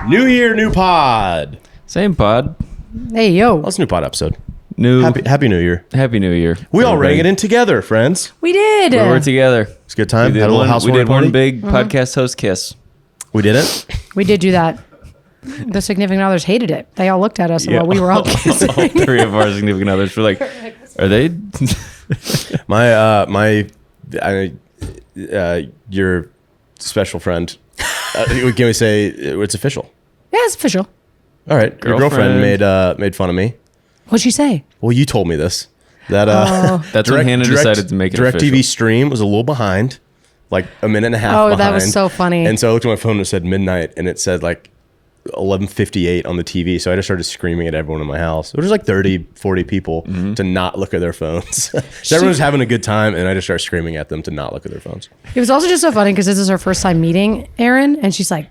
New year, new pod. Same pod. Hey, yo. That's a new pod episode. New Happy New Year. Happy New Year. We all rang it in together, friends. We did. We were together. It's a good time. We Had a little house we did party. one big podcast host kiss. We did it. We did do that. The significant others hated it. They all looked at us while we were all kissing. All three of our significant others were like, are they? Your special friend. Can we say it's official? Yeah, it's official. All right. Your girlfriend made fun of me. What'd she say? Well, you told me this. That That's when Hannah decided to make it Direct official. TV stream was a little behind, like a minute and a half behind. Oh, that was so funny. And so I looked at my phone and it said midnight, and it said like 11:58 on the TV. So I just started screaming at everyone in my house. There was like 30, 40 people to not look at their phones. So everyone was having a good time, and I just started screaming at them to not look at their phones. It was also just so funny because this is her first time meeting Aaron, and she's like,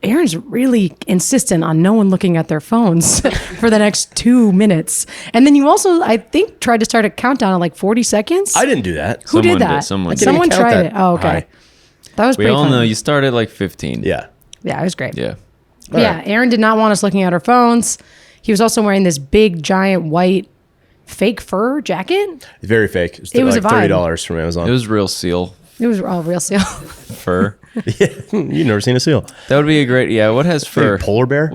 Aaron's really insistent on no one looking at their phones for the next 2 minutes. And then you also, I think, tried to start a countdown at like 40 seconds. I didn't do that. Who did Someone that? did, someone I can't even Someone count tried that it. Oh, okay. high. That was We pretty all funny. know you started like 15. Yeah. Yeah, it was great. Yeah. Yeah, right. Aaron did not want us looking at our phones. He was also wearing this big, giant, white, fake fur jacket. Very fake. It was like a vibe. $30 from Amazon. It was real seal It was all real seal. fur. You've never seen a seal. That would be a great. Yeah. What has fur? Like a polar bear?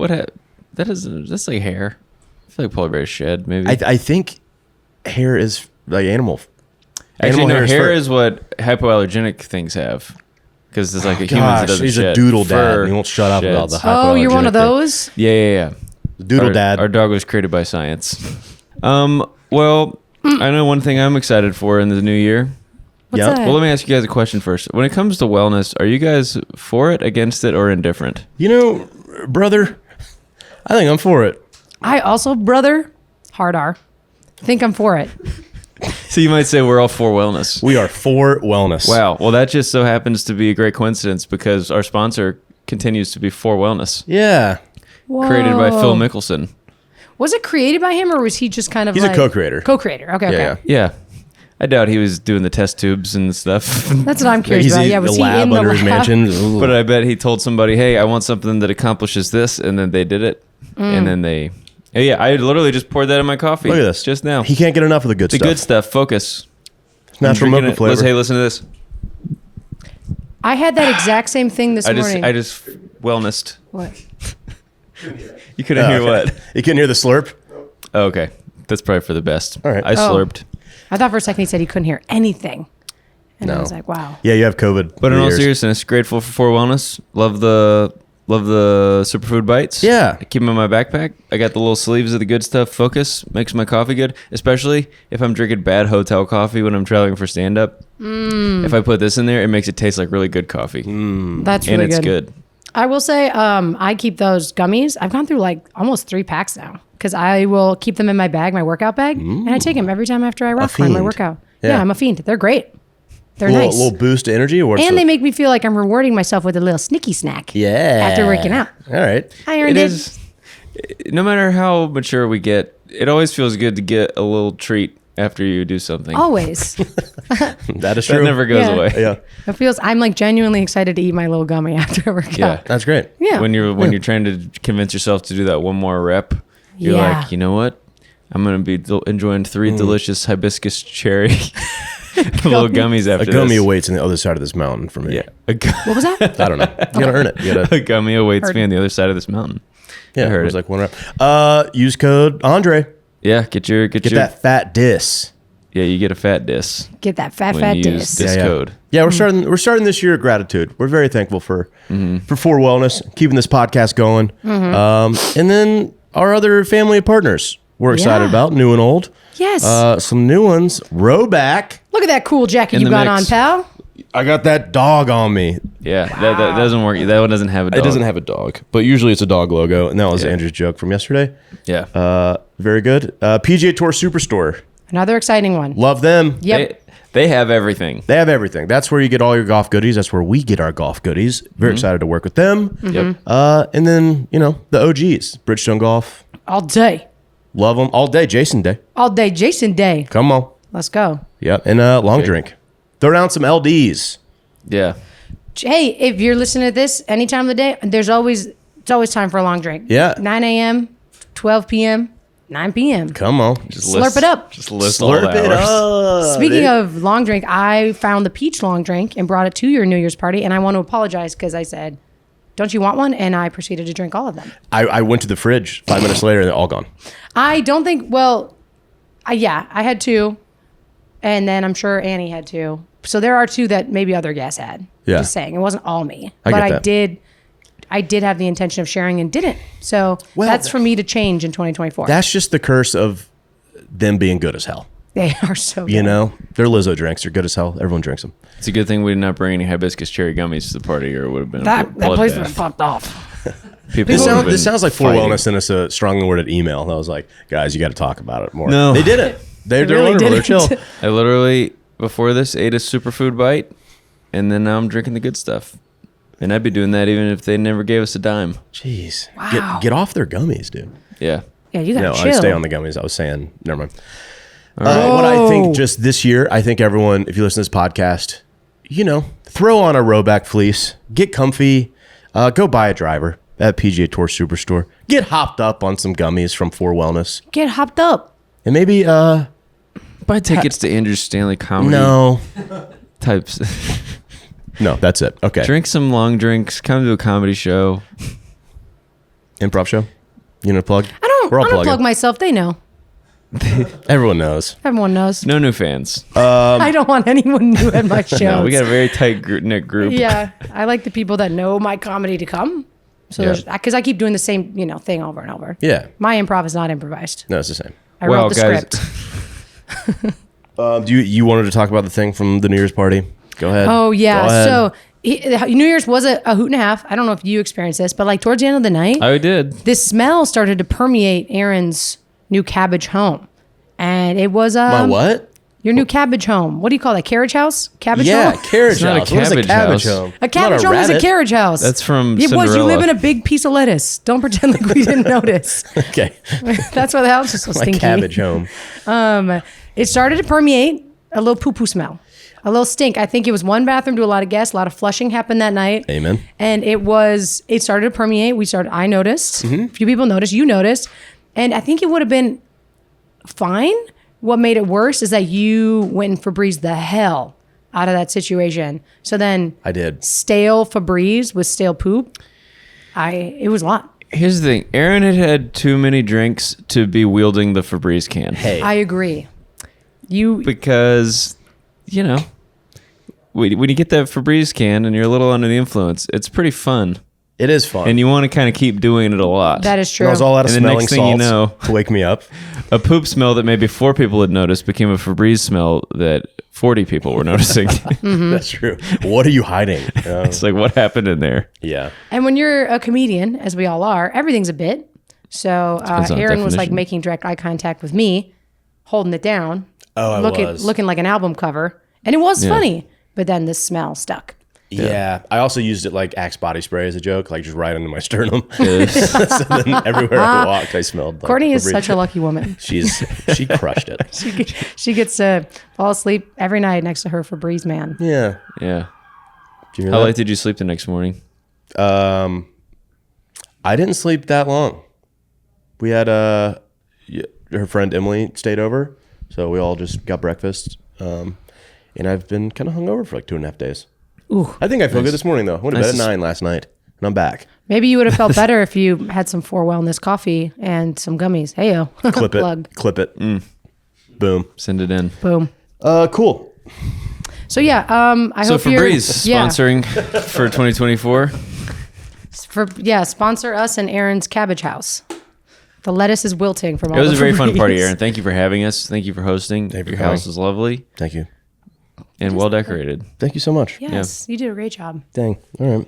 That's like hair. I feel like polar bears shed maybe. I think hair is like animal. Actually, Animal no. is Hair fur. is what hypoallergenic things have. Because it's like a human that Gosh, doesn't he's shed. a doodle dad. Fur And he won't shut up about sheds. the Oh, you're one of hypoallergenic thing. those? Yeah. Doodle dad. Our dog was created by science. Well, I know one thing I'm excited for in the new year. What's Yep. that? Well, let me ask you guys a question first. When it comes to wellness, are you guys for it, against it, or indifferent? You know, brother, I think I'm for it. I also, brother, hard R, think I'm for it. So you might say we're all for wellness. We are for wellness. Wow. Well, that just so happens to be a great coincidence because our sponsor continues to be for wellness, Yeah. created by Whoa. Phil Mickelson. Was it created by him or was he just kind of He's a like... co-creator. Co-creator. Okay, okay. Yeah. Yeah. I doubt he was doing the test tubes and stuff. That's what I'm curious He's about. in Yeah, was the he lab in the under lab? his mansion. Ooh. But I bet he told somebody, hey, I want something that accomplishes this. And then they did it. And then they... Yeah, I literally just poured that in my coffee. Look at this. Just now. He can't get enough of the good The stuff. good stuff. Focus. Natural I'm drinking mocha it. flavor. Hey, listen to this. I had that exact same thing this I morning. just wellnessed. What? You couldn't hear what? You couldn't hear the slurp? Oh, okay. That's probably for the best. All right. I slurped. I thought for a second he said he couldn't hear anything. And I No. was like, wow. Yeah, you have COVID. But in for all years. seriousness, grateful for wellness. Love the superfood bites. Yeah. I keep them in my backpack. I got the little sleeves of the good stuff. Focus makes my coffee good, especially if I'm drinking bad hotel coffee when I'm traveling for stand up. If I put this in there, it makes it taste like really good coffee. That's And really it's good. good. I will say, I keep those gummies. I've gone through like almost 3 packs now because I will keep them in my bag, my workout bag, and I take them every time after I rock climb my fiend. workout. Yeah. Yeah, I'm a fiend. They're great. They're A nice. little boost of energy? Or And they make me feel like I'm rewarding myself with a little sneaky snack. Yeah. After working out. All right. I earned It it. is. No matter how mature we get, it always feels good to get a little treat after you do something. Always. That is that true. never goes Yeah. away. Yeah. It feels, I'm like genuinely excited to eat my little gummy after I work Yeah. out. That's great. Yeah. When you're trying to convince yourself to do that one more rep, you're Yeah. like, you know what? I'm gonna be enjoying 3 delicious hibiscus cherry little gummies after A gummy this. awaits on the other side of this mountain for me. Yeah, What was that? I don't know. You gotta earn it. You gotta, a gummy awaits Heard. me on the other side of this mountain. yeah, I heard it was it. like one rep. Use code Andre. Yeah, get your Get that fat dis. Yeah, you get a fat dis Get that fat when you use disc. this Yeah, yeah. code. Yeah, we're starting this year of gratitude. We're very thankful for wellness, keeping this podcast going, and then our other family of partners we're excited Yeah. about, new and old. Yes. Some new ones. Rowback. Look at that cool jacket In you the got mix. on, pal. I got that dog on me. Yeah, that doesn't work. That one doesn't have a dog. It doesn't have a dog, but usually it's a dog logo, and that was Yeah. Andrew's joke from yesterday. Yeah, Very good. PGA Tour Superstore. Another exciting one. Love them. Yep. they have everything. They have everything. That's where you get all your golf goodies. That's where we get our golf goodies. Very excited to work with them. Yep. And then, the OGs, Bridgestone Golf. All day. Love them all day. Jason Day. All day. Jason Day. Come on. Let's go. Yep. And long drink. Throw down some LDs. Yeah. Hey, if you're listening to this any time of the day, there's always It's always time for a long drink. Yeah. 9 a.m., 12 p.m., 9 p.m. Come on. Just Slurp it up. Just list all the Slurp it hours. up. Speaking of long drink, I found the peach long drink and brought it to your New Year's party, and I want to apologize because I said, "Don't you want one?" And I proceeded to drink all of them. I went to the fridge 5 minutes later and they're all gone. I don't think. Well, I had two, and then I'm sure Annie had two. So there are two that maybe other guests had. Yeah. Just saying, it wasn't all me, I but get I that. did. I did have the intention of sharing and didn't. So Well, that's for me to change in 2024. That's just the curse of them being good as hell. They are so good. You know, they're Lizzo drinks. They're good as hell. Everyone drinks them. It's a good thing we did not bring any hibiscus cherry gummies to the party, or it would have been That a place was bloodbath. fucked off. People This, would have this been sounds like For fighting. Wellness sent us a strongly worded email. And I was like, guys, you got to talk about it more. No. They didn't. They're really wonderful. They're didn't. chill. I literally, before this, ate a superfood bite, and then now I'm drinking the good stuff. And I'd be doing that even if they never gave us a dime. Jeez. Wow. Get off their gummies, dude. Yeah. Yeah, you got to No, chill. I stay on the gummies. I was saying, never mind. What I Whoa. think just this year, I think everyone, if you listen to this podcast, you know, throw on a rowback fleece, get comfy, go buy a driver at PGA Tour Superstore, get hopped up on some gummies from For Wellness, Get hopped up. and maybe Buy tickets to Andrew Stanley comedy no, types. that's it. Okay, Drink some long drinks. Come to a comedy show. improv show. You know, plug. I We're all don't plugging. plug myself. They know. Everyone knows. Everyone knows. No new fans. I don't want anyone new at my show. No, we got a very tight knit group. Yeah, I like the people that know my comedy to come. So Yeah. because I keep doing the same, thing over and over. Yeah, My improv is not improvised. no, it's the same. I Well, wrote the guys- script. Do you wanted to talk about the thing from the New Year's party? Go ahead. Oh Go yeah. ahead. So New Year's was a hoot and a half. I don't know if you experienced this, but like towards the end of the night, I did. this smell started to permeate Aaron's new cabbage home, and it was my what? your new cabbage home. What do you call that? Carriage house? Cabbage Yeah, home? carriage It's not a house. What is a cabbage cabbage house. home? A cabbage home is a carriage house. That's from It was. You Cinderella. live in a big piece of lettuce. Don't pretend like we didn't notice. Okay, That's why the house is so my stinky. cabbage home. It started to permeate a little poo-poo smell, a little stink. I think it was one bathroom to a lot of guests. A lot of flushing happened that night. Amen. And it started to permeate. I noticed. A few people noticed. You noticed. And I think it would have been fine. What made it worse is that you went and Febreze the hell out of that situation. So then I did. stale Febreze with stale poop. It was a lot. Here's the thing. Aaron had had too many drinks to be wielding the Febreze can. Hey, I agree. Because, when you get that Febreze can and you're a little under the influence, it's pretty fun. it is fun. And you want to kind of keep doing it a lot. That is I true. was all out of And the smelling next thing you salts know- to wake me up. A poop smell that maybe 4 people had noticed became a Febreze smell that 40 people were noticing. That's true. What are you hiding? It's like, what happened in there? Yeah. And when you're a comedian, as we all are, everything's a bit. So Depends on Aaron was like definition. making direct eye contact with me, holding it down, Oh, I was. looking like an album cover, and it was Yeah. funny. But then the smell stuck. Yeah. I also used it like Axe body spray as a joke, like just right under my sternum. Yes. So then everywhere I walked, I smelled. Like Courtney is Febreze. such a lucky woman. She crushed it. She gets to fall asleep every night next to her Febreze man. Yeah. Yeah. Did you hear How that? late did you sleep the next morning? I didn't sleep that long. We had her friend Emily stayed over, so we all just got breakfast. And I've been kind of hungover for like 2.5 days. Ooh. I think I feel good this morning though. I went to bed at Nice. 9 last night, and I'm back. Maybe you would have felt better if you had some For Wellness coffee and some gummies. Heyo. Clip it. Plug. Clip it. Boom. Send it in. Boom. Cool. So yeah, I So hope you're Febreze sponsoring for 2024. Sponsor us and Aaron's cabbage house. The lettuce is wilting from all It was the a very fun Febreze. party, Aaron. Thank you for having us. Thank you for hosting. Thank you Your for house coming. is lovely Thank you. and well decorated. Thank you so much. Yes, you did a great job. Dang. All right.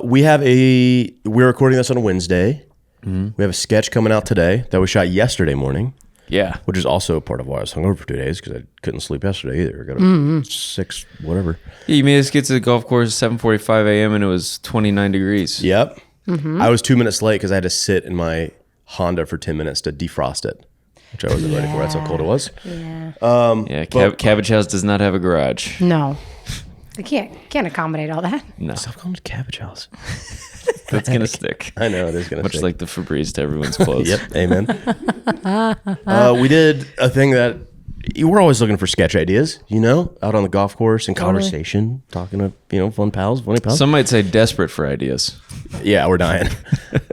We're recording this on a Wednesday. We have a sketch coming out today that was shot yesterday morning, Yeah. which is also part of why I was hungover for 2 days because I couldn't sleep yesterday either. I got up 6, whatever. Yeah, you made us get to the golf course at 7:45 a.m. and it was 29 degrees. Yep. I was 2 minutes late because I had to sit in my Honda for 10 minutes to defrost it, which I wasn't ready for. That's how cold it was. Yeah. Yeah, Cabbage House does not have a garage. No. They can't accommodate all that. No, Stop calling it Cabbage House. that's gonna stick. I know it is gonna Much stick. like the Febreze to everyone's clothes. Yep. Amen. We did a thing that we're always looking for sketch ideas, out on the golf course and conversation, talking to, funny pals. Some might say desperate for ideas. Yeah, we're dying.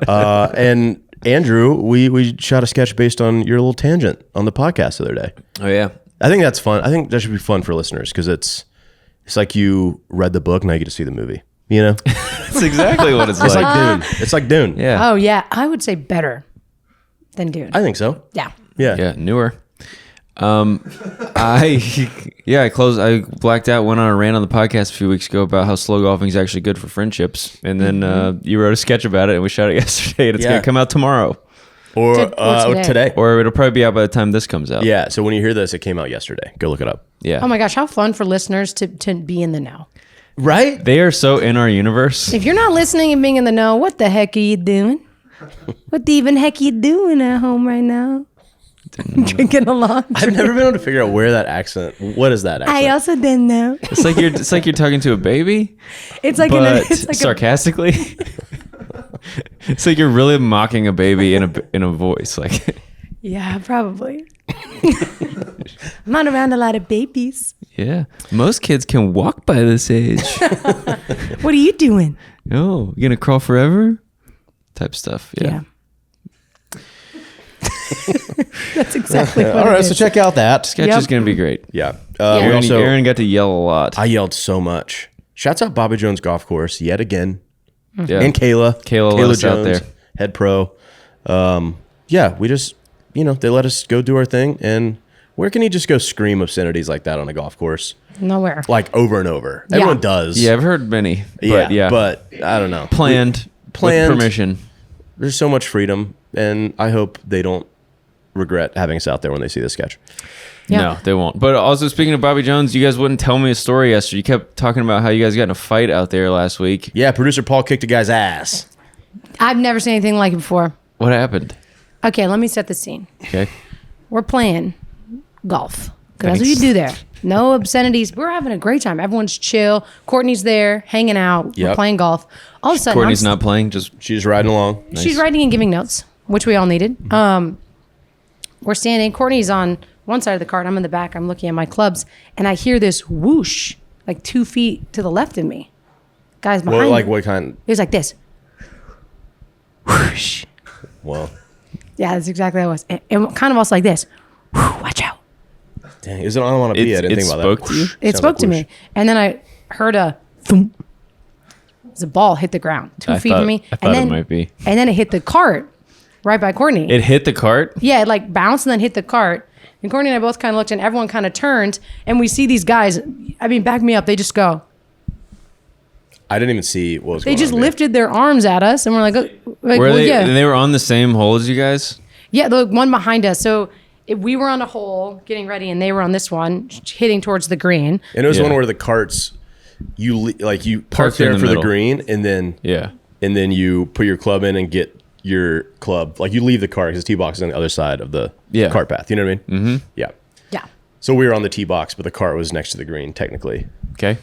And Andrew, we shot a sketch based on your little tangent on the podcast the other day. Oh yeah. I think that's fun. I think that should be fun for listeners because it's like you read the book, now you get to see the movie. That's exactly what it's It's like. like Dune. It's like Dune. Yeah. Oh yeah, I would say better than Dune. I think so. Yeah. Yeah. Yeah, newer. I blacked out, went on a rant on the podcast a few weeks ago about how slow golfing is actually good for friendships. And then you wrote a sketch about it and we shot it yesterday and it's going to come out tomorrow. Or today. today. Or it'll probably be out by the time this comes out. Yeah. So when you hear this, it came out yesterday. Go look it up. Yeah. Oh my gosh, how fun for listeners to be in the know. Right? They are so in our universe. If you're not listening and being in the know, what the heck are you doing? What the even heck are you doing at home right now? Drinking a laundry. I've never been able to figure out where that accent. What is that accent? I also didn't know. It's like you're talking to a baby, It's like but it's like sarcastically. It's like you're really mocking a baby in a voice. Like, yeah, probably. I'm not around a lot of babies. yeah, most kids can walk by this age. What are you doing? Oh, you gonna crawl forever? Type stuff. Yeah. That's exactly what All right. it So is. check out that. Sketch Yep. is gonna be great. Yeah. Aaron got to yell a lot. I yelled so much. Shouts out Bobby Jones Golf Course yet again. Yeah. And Kayla let us out there. head pro. We just, they let us go do our thing. And where can you just go scream obscenities like that on a golf course? Nowhere. Like over and over. Yeah. Everyone does. Yeah, I've heard many. But yeah, But I don't know. planned with permission. There's so much freedom. And I hope they don't regret having us out there when they see this sketch. Yeah. No, they won't. But also, speaking of Bobby Jones, you guys wouldn't tell me a story yesterday. You kept talking about how you guys got in a fight out there last week. Yeah, producer Paul kicked a guy's ass. I've never seen anything like it before. What happened? Okay, let me set the scene. Okay. We're playing golf. 'Cause that's what you Thanks. do there. No obscenities. We're having a great time. Everyone's chill. Courtney's there, hanging out. We're Yep. playing golf. All of a sudden, Courtney's not playing. Just She's riding along. she's writing and giving notes, which we all needed. We're standing. Courtney's on one side of the cart. I'm in the back. I'm looking at my clubs, and I hear this whoosh, like 2 feet to the left of me. Guys behind Well, like me. what kind? It was like this. Whoosh. Well, Yeah, that's exactly how it was. And kind of also like this. Watch out. dang. Is it I don't want to be? I didn't it think about spoke that. to you? It Sounds spoke like to whoosh. me. And then I heard a thump. The ball hit the ground 2 feet from me. I thought it might be. And then it hit the cart right by Courtney. It hit the cart. Yeah, it like bounced and then hit the cart. And Courtney and I both kind of looked and everyone kind of turned. And we see these guys, I mean, back me up. They just go. I didn't even see what was They going just on. lifted their arms at us. And we're like, Were well, they? yeah. They were on the same hole as you guys. Yeah, the one behind us. So if we were on a hole getting ready and they were on this one hitting towards the green. And it was Yeah. one where the carts, you park Carts are in there the for middle. the green, and then Yeah. you put your club in and get your club. Like you leave the cart because the tee box is on the other side of the Yeah. cart path. You know what I mean? Mm-hmm. Yeah. Yeah. So we were on the tee box, but the cart was next to the green technically. Okay.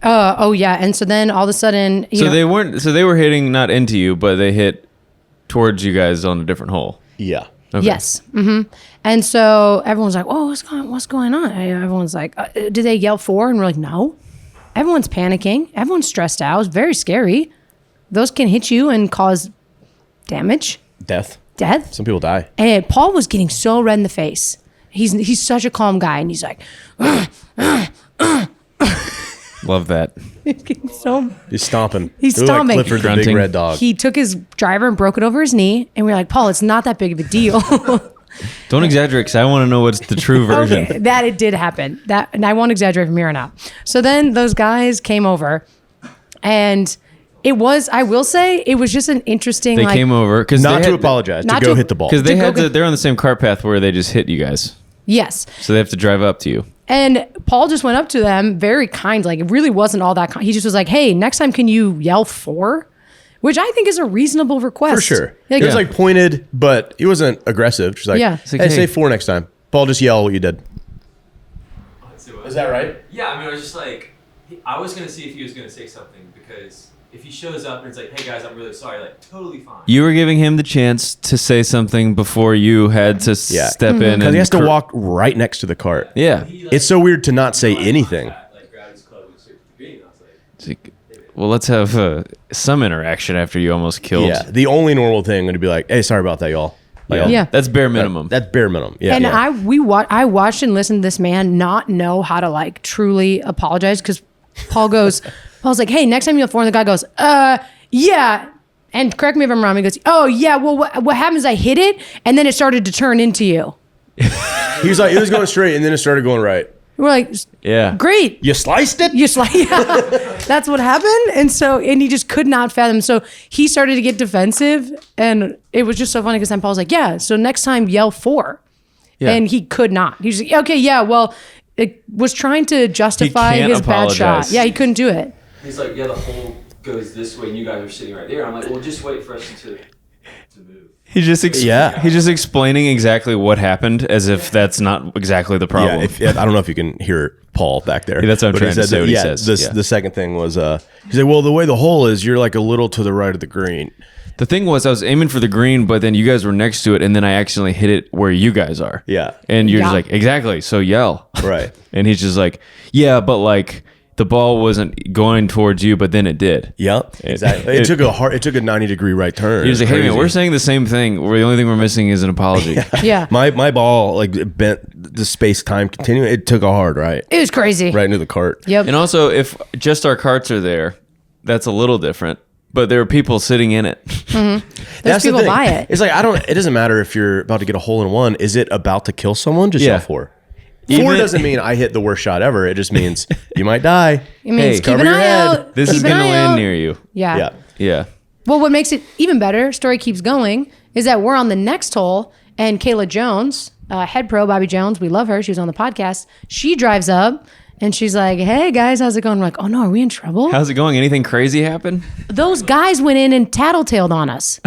Oh yeah. And so then all of a sudden, you So know, they weren't. So they were hitting not into you, but they hit towards you guys on a different hole. Yeah. Okay. yes. And so everyone's like, "Oh, what's going on?" And everyone's like, "Did they yell for?" And we're like, "No." Everyone's panicking. Everyone's stressed out. It's very scary. Those can hit you and cause damage, Death. death. Some people die. And Paul was getting so red in the face. He's such a calm guy, and he's like, Love that. he's getting so. He's stomping. He's They're stomping. Like Clifford the big Grunting. red dog. He took his driver and broke it over his knee, and we are like, Paul, it's not that big of a deal. Don't exaggerate, because I want to know what's the true version. Okay, that it did happen. That, and I won't exaggerate from here on out. So then those guys came over, and it was, I will say, it was just an interesting. They came over because Not to apologize. To not go to- hit the ball. because they to go had to. get- They're on the same cart path where they just hit you guys, Yes. so they have to drive up to you. And Paul just went up to them very kind. Like, it really wasn't all that kind. He just was like, hey, next time, can you yell for? Which I think is a reasonable request. For sure. Like, It was like pointed, but he wasn't aggressive. Just like, Yeah. hey, It's like, hey. say 4 next time. Paul, just yell what you did. Is that right? Yeah, I mean, I was just like, I was gonna see if he was gonna say something, because if he shows up and it's like, "Hey guys, I'm really sorry," like totally fine. You were giving him the chance to say something before you had to step in. Because he has to walk right next to the cart. Yeah. It's so weird to not say anything. Like grabbed his club and searched the green. I was like, It's like, well, let's have some interaction after you almost killed. Yeah. The only normal thing would be like, hey, sorry about that, y'all. Like, Yeah. That's bare minimum. That's bare minimum. Yeah. And yeah. I watched and listened to this man not know how to like truly apologize, because Paul's like, hey, next time you have four, and the guy goes, yeah. And correct me if I'm wrong. He goes, oh yeah, well what happens is I hit it and then it started to turn into you. He was like, it was going straight and then it started going right. We're like, Yeah. great. You sliced it? You like, yeah, that's what happened. And he just could not fathom. So he started to get defensive, and it was just so funny because then Paul's like, yeah, so next time yell 4. Yeah. And he could not. He's like, okay, yeah, well, it was trying to justify can't his bad shot. apologize. Yeah, he couldn't do it. he's like, "Yeah, the hole goes this way, and you guys are sitting right there." I'm like, "Well, just wait for us to move." He's just Yeah. He's just explaining exactly what happened, as if that's not exactly the problem. I don't know if you can hear Paul back there. Yeah, that's what I'm But trying to say, what he says. Yeah. The second thing was, he's like, well, the way the hole is, you're like a little to the right of the green. The thing was, I was aiming for the green, but then you guys were next to it, and then I accidentally hit it where you guys are. Yeah. And you're just Yeah. like, exactly. So yell. Right. And he's just like, yeah, but like the ball wasn't going towards you, but then it did. Yep. Exactly. It took a 90-degree right turn. He was like, hey man, Crazy. we're saying the same thing. The only thing we're missing is an apology. Yeah. My ball like bent the space time continuum. It took a hard right It was crazy. into the cart. Yep. And also, if just our carts are there, that's a little different. But there are people sitting in it. There's That's the people thing. buy it. It's like it doesn't matter if you're about to get a hole in one. Is it about to kill someone? Just Yeah. yell 4. Even- 4 doesn't mean I hit the worst shot ever. It just means you might die. It means Hey, keep cover an your eye head. out. This Keep is an going to eye land out. near you. Yeah. Yeah. Yeah. Well, what makes it even better, story keeps going, is that we're on the next hole, and Kayla Jones, head pro Bobby Jones, we love her. She was on the podcast. She drives up and she's like, hey guys, how's it going? We're like, oh no, are we in trouble? How's it going? Anything crazy happen? Those guys went in and tattletaled on us.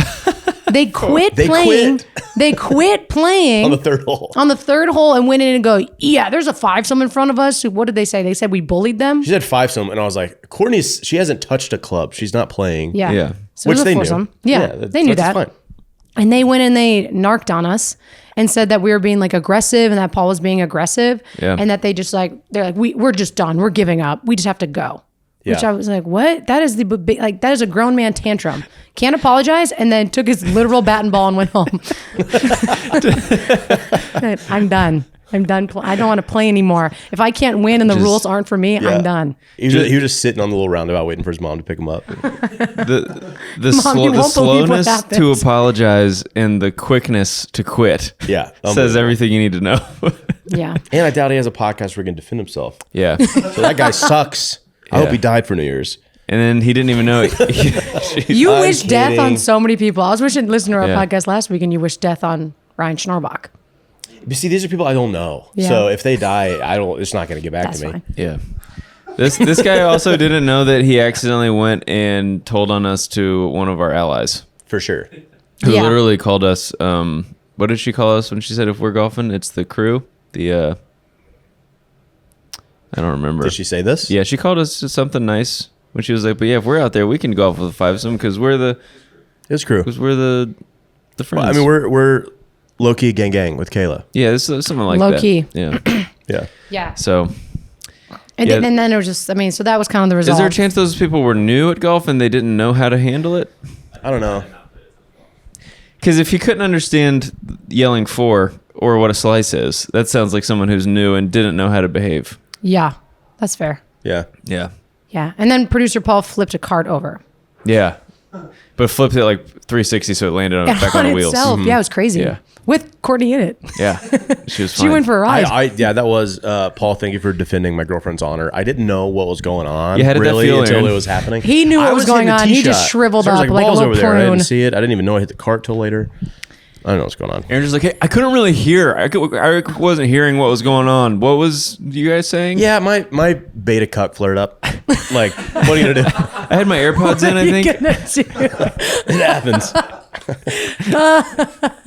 They quit They playing. quit. They quit playing On the third hole. on the third hole and went in and go, yeah, there's a 5-some in front of us. What did they say? They said we bullied them. She said 5-some, and I was like, she hasn't touched a club. She's not playing. Yeah. Yeah. So Which it was a they knew. foursome. Yeah, they knew that's that. fine. And they went and they narked on us and said that we were being like aggressive and that Paul was being aggressive. Yeah. And that they're like, we're just done. We're giving up. We just have to go. Which Yeah. I was like, what? That is that is a grown man tantrum. Can't apologize, and then took his literal bat and ball and went home. I'm done. I'm done. I don't want to play anymore. If I can't win and the rules aren't for me, Yeah. I'm done. He was just sitting on the little roundabout waiting for his mom to pick him up. The Mom, you the won't believe what slowness to happens. apologize and the quickness to quit Yeah. says unbelievable. everything you need to know. Yeah. And I doubt he has a podcast where he can defend himself. Yeah. So that guy sucks. I hope Yeah. he died for New Year's. And then he didn't even know. You I'm wish death kidding. on so many people. I was wishing, listening to our Yeah. podcast last week, and you wish death on Ryan Schnorbach. But see, these are people I don't know. Yeah. So if they die, it's not going to get back That's to me. fine. Yeah. This guy also didn't know that he accidentally went and told on us to one of our allies, For sure. who Yeah. literally called us. What did she call us when she said if we're golfing? It's the crew. I don't remember. Did she say this? Yeah, she called us something nice when she was like, "But yeah, if we're out there, we can golf with a 5-some because we're the It's crew. the friends." Well, I mean, we're low key gang with Kayla. yeah, it's something like Low that. key. Yeah. Yeah. Yeah. So, And, Yeah. then, and then it was just, I mean, so that was kind of the result. is there a chance those people were new at golf and they didn't know how to handle it? I don't know. Because if you couldn't understand yelling 4 or what a slice is, that sounds like someone who's new and didn't know how to behave. Yeah, that's fair. Yeah. Yeah. Yeah. And then producer Paul flipped a cart over. Yeah. But flipped it like 360 so it landed on, back on the wheels. itself. Yeah, it was crazy. Yeah. With Courtney in it. Yeah. She was She fine. went for a ride. Yeah, that was Paul. Thank you for defending my girlfriend's honor. I didn't know what was going on Yeah, how did that really feel, until Aaron? it was happening. He knew what I was going hitting a on. He tee just shot. shriveled So I was up like a balls little over there. I prune. didn't see it. I didn't even know I hit the cart till later. I don't know what's going on. Aaron's just like, hey, I couldn't really hear. I wasn't hearing what was going on. What was you guys saying? Yeah, my beta cuck flared up. Like, what are you gonna do? I had my AirPods in, I think. It happens.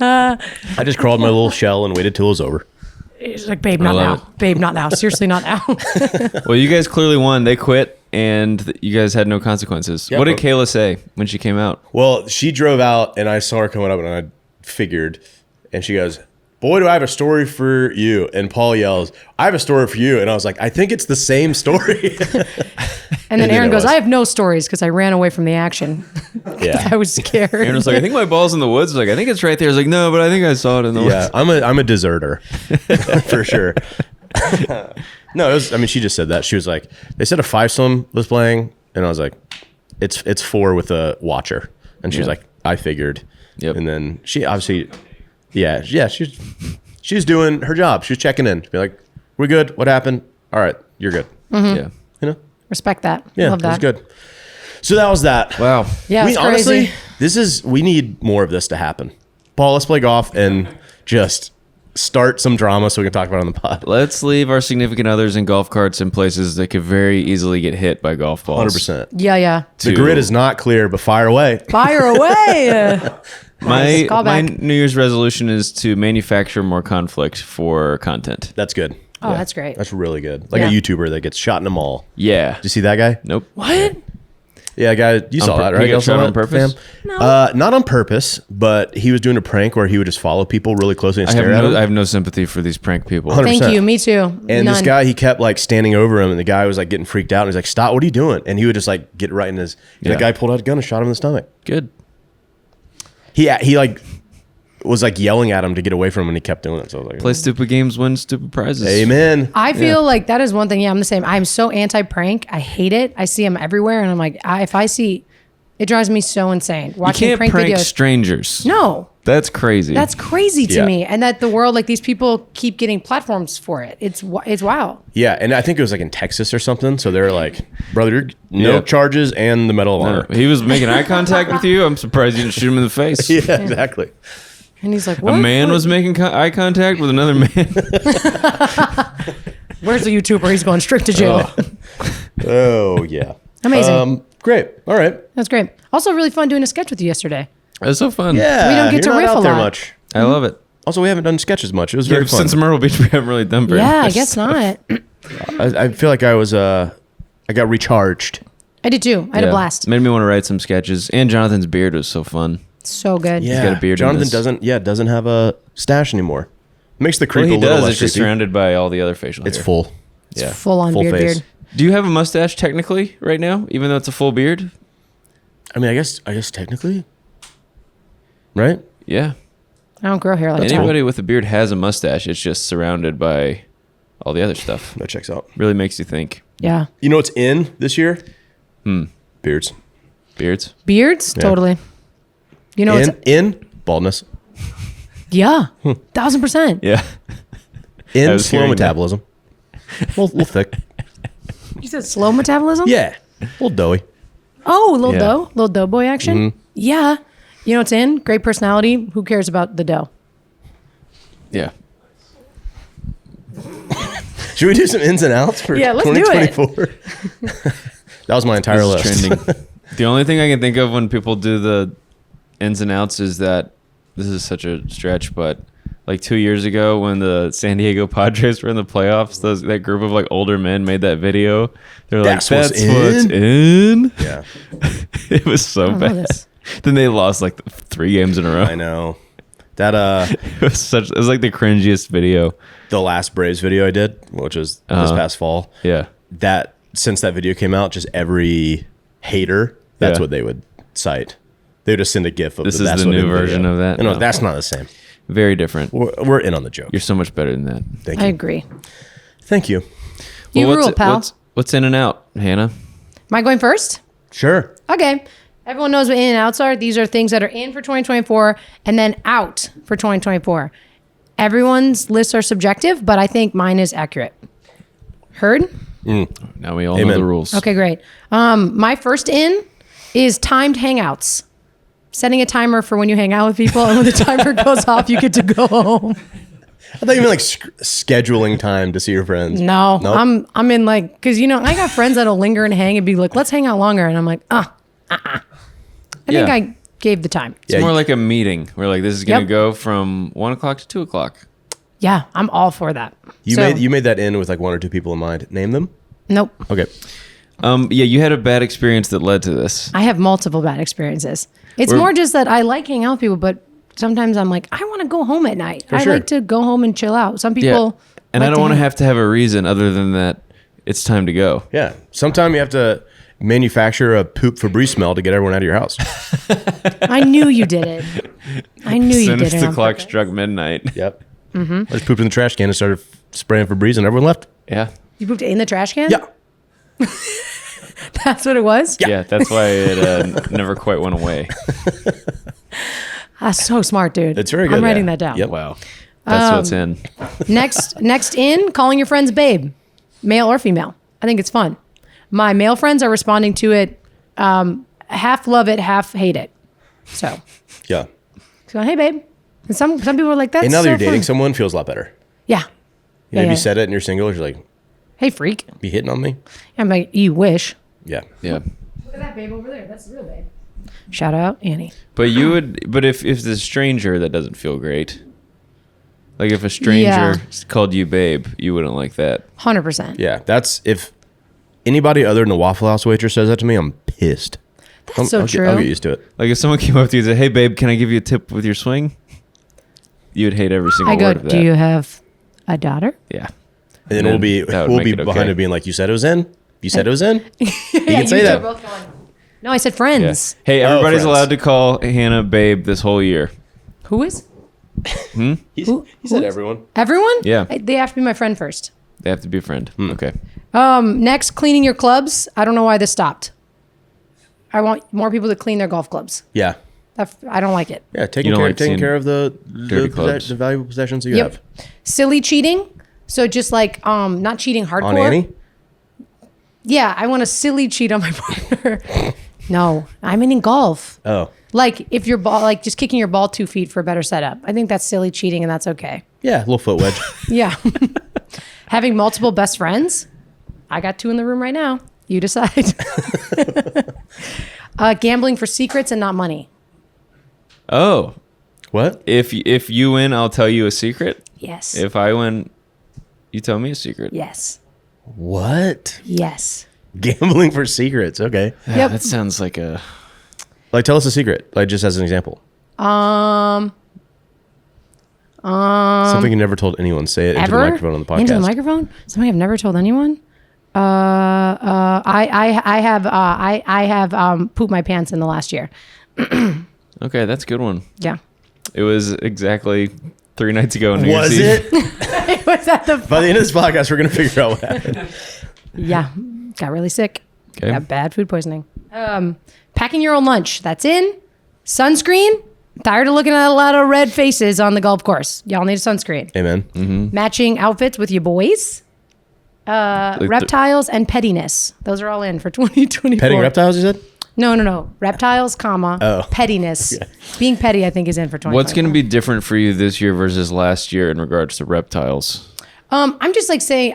I just crawled in my little shell and waited till it was over. It's like, babe, not love now. Babe, not now. Seriously, not now. Well, you guys clearly won. They quit, and you guys had no consequences. Yeah, What did but- Kayla say when she came out? Well, she drove out, and I saw her coming up, and I figured, and she goes, "Boy, do I have a story for you." And Paul yells, "I have a story for you." And I was like, I think it's the same story. And then And Aaron it goes, was. I have no stories because I ran away from the action. Yeah. I was scared. Aaron was like, I think my ball's in the woods. Like, I think it's right there. I was like, no, but I think I saw it in the Yeah, woods. I'm a deserter for sure. No, it was, I mean, she just said that. She was like, they said a 5-some was playing, and I was like, it's 4 with a watcher. And she was Yeah. like, I figured. Yep. And then she obviously, she's doing her job. She was checking in, be like, "We good? What happened? All right, you're good." Yeah. You know, Respect that. yeah, Love it was that. good. So that was that. Wow. Yeah, it's crazy. We need more of this to happen. Paul, let's play golf and just start some drama so we can talk about it on the pod. Let's leave our significant others in golf carts in places that could very easily get hit by golf balls. 100%. Yeah. The grid is not clear, but fire away. Fire away. My Call my back. New Year's resolution is to manufacture more conflict for content. That's good. Oh, that's great. That's really good. Like Yeah. a YouTuber that gets shot in a mall. Yeah. Did you see that guy? Nope. What? Yeah, guy. You saw that, right? He got Y'all saw shot that, on purpose? fam? No. Not on purpose, but he was doing a prank where he would just follow people really closely and I stare at them. have no sympathy for these prank people. 100%. Thank you. Me too. And this None. guy, he kept like standing over him, and the guy was like getting freaked out. And he's like, "Stop! What are you doing?" And he would just like get right in his. And Yeah. the guy pulled out a gun and shot him in the stomach. Good. He like was like yelling at him to get away from him, and he kept doing it. So I was like, Play stupid games, win stupid prizes. "Amen." I feel like that is one thing. Yeah, I'm the same. I'm so anti prank. I hate it. I see them everywhere, and I'm like, if I see, it drives me so insane. You Watching can't prank prank videos. strangers. No, That's crazy. that's crazy to Yeah. me. And that the world, like these people, keep getting platforms for it. It's wild. Yeah, and I think it was like in Texas or something. So they're like, "Brother, you're no Yeah. charges and the Medal of Honor." He was making eye contact with you. I'm surprised you didn't shoot him in the face. Yeah, exactly. And he's like, A what? man was making eye contact with another man. Where's the YouTuber? He's going straight to jail. Oh yeah. Amazing. Great. All right. That's great. Also, really fun doing a sketch with you yesterday. That's so fun. Yeah. We don't get you're to not riff out a there lot. much. I love it. Also, we haven't done sketches much. It was Yeah, very fun. since Myrtle Beach, we haven't really done very Yeah, I much. guess not. I feel like I was I got recharged. I did too. I had a Yeah. blast. Made me want to write some sketches. And Jonathan's beard was so fun. So good. Yeah. got a beard in Jonathan this. doesn't have a stash anymore. Makes the Well, creep he a little does. less It's just creepy. surrounded by all the other facial It's hair. full. Yeah. Full on Full beard face. beard. Do you have a mustache technically right now, even though it's a full beard? I mean, I guess technically, right? Yeah. I don't grow hair like Anybody with a beard has a mustache. It's just surrounded by all the other stuff. That checks out. Really makes you think. that. Yeah. You know what's in this year? Beards. Beards? Beards? Yeah. Totally. You know, it's, In baldness. yeah. 1000%. Yeah. I In was slow hearing that. metabolism. little thick. You said slow metabolism? Yeah. A little doughy. Oh, little Yeah. dough? Little dough boy action? Mm-hmm. Yeah. You know what's in? Great personality. Who cares about the dough? Yeah. Should we do some ins and outs for Yeah, let's do it. 2024? That was my entire This is list. trending. The only thing I can think of when people do the ins and outs is that this is such a stretch, but like 2 years ago when the San Diego Padres were in the playoffs, that group of like older men made that video. They're like, That's what's "That's what's in." Yeah, It was so I don't know bad. this. Then they lost like 3 games in a row. I know. That It was like the cringiest video. the last Braves video I did, which was this Uh-huh. past fall. Yeah. That since that video came out, just every hater, that's Yeah. what they would cite. They would just send a GIF of This the is That's the What new In version video. of that? No, No. that's not the same. Very different. We're in on the joke. You're so much better than that. Thank I you. agree. Thank you. You what's rule, pal. What's in and out, Hannah? Am I going first? Sure. Okay. Everyone knows what in and outs are. These are things that are in for 2024 and then out for 2024. Everyone's lists are subjective, but I think mine is accurate. Heard? Now we all know Amen. the rules. Okay, great. My first in is timed hangouts. Setting a timer for when you hang out with people, and when the timer goes off, you get to go home. I thought you meant like scheduling time to see your friends. No, Nope. I'm in like, because you know I got friends that'll linger and hang and be like, let's hang out longer, and I'm like, I think Yeah. I gave the time. It's Yeah, more like a meeting. We're like, this is going to Yep. go from 1 o'clock to 2 o'clock. Yeah, I'm all for that. You made that in with like one or two people in mind. Name them. Nope. Okay. Yeah, you had a bad experience that led to this. I have multiple bad experiences. It's more just that I like hanging out with people, but sometimes I'm like, I want to go home at night. I sure. like to go home and chill out. Some Yeah. people. And like I don't want to hang- have a reason other than that it's time to go. Yeah. Sometime you have to manufacture a poop Febreze smell to get everyone out of your house. I knew you did it. I knew As you soon did as it. the on clock purpose. struck midnight. Yep. I just pooped in the trash can and started spraying Febreze and everyone left. Yeah. You pooped in the trash can? Yeah. That's what it was? Yeah, that's why it never quite went away. That's so smart, dude. It's very good. I'm writing yeah. that down. Yep. Wow. That's what's in. Next in, calling your friends babe, male or female. I think it's fun. My male friends are responding to it, half love it, half hate it. So, Yeah. hey babe. And some people are like, that's And now that so you're dating fun. someone, feels a lot better. Yeah. You know, if yeah. you said it and you're single, you're like, Hey freak. be hitting on me? I'm like, you wish. Yeah. Yeah. Look at that babe over there. That's the real babe. Shout out Annie. But you would, but if it's a stranger, that doesn't feel great. Like if a stranger Yeah. called you babe, you wouldn't like that. 100%. Yeah. That's if anybody other than the Waffle House waitress says that to me, I'm pissed. That's so true. I'll get used to it. Like if someone came up to you and said, "Hey babe, can I give you a tip with your swing?" You'd hate every single I go, word of that. do you have a daughter? Yeah. And then Then we'll be that would make it behind okay. it being like, you said it was in? You said it was in? You Yeah, can say two that. are both going, no, I said Yeah. friends. Hey, everybody's friends. allowed to call Hannah babe this whole year. Who is? He said everyone. Everyone? Yeah. They have to be my friend first. They have to be a friend. Okay. Next, cleaning your clubs. I don't know why this stopped. I want more people to clean their golf clubs. Yeah. I don't like it. Yeah. Taking don't care, like taking seeing care of dirty clubs. the valuable possessions you Yep. have. Silly cheating. So just like not cheating hardcore. On Annie? Yeah, I want to silly cheat on my partner. No, I mean in golf. Oh. Like if your ball, like just kicking your ball 2 feet for a better setup. I think that's silly cheating, and that's okay. Yeah. Little foot wedge. Yeah. Having multiple best friends. I got 2 in the room right now. You decide. Gambling for secrets and not money. Oh, What? if you win, I'll tell you a secret. Yes. If I win, you tell me a secret. Yes. What? Yes. Gambling for secrets. Okay. Yep. That sounds like a. Like, tell us a secret. Like, just as an example. Something you never told anyone. Say it into the Ever? microphone on the podcast. Into the microphone? Something I've never told anyone. I have pooped my pants in the last year. Okay, that's a good one. Yeah. It was exactly 3 nights ago. on New Year's Was Eve. It it? was at the By the end of this podcast, we're going to figure out what happened. yeah. Got really sick. Okay. Got bad food poisoning. Packing your own lunch. That's in. Sunscreen. Tired of looking at a lot of red faces on the golf course. Y'all need a sunscreen. Amen. Matching outfits with your boys. Like the- Reptiles and pettiness. Those are all in for 2024. Petting reptiles, you said? No. Reptiles, Oh. pettiness. Being petty, I think, is in for 2024. What's going to be different for you this year versus last year in regards to reptiles? I'm just like saying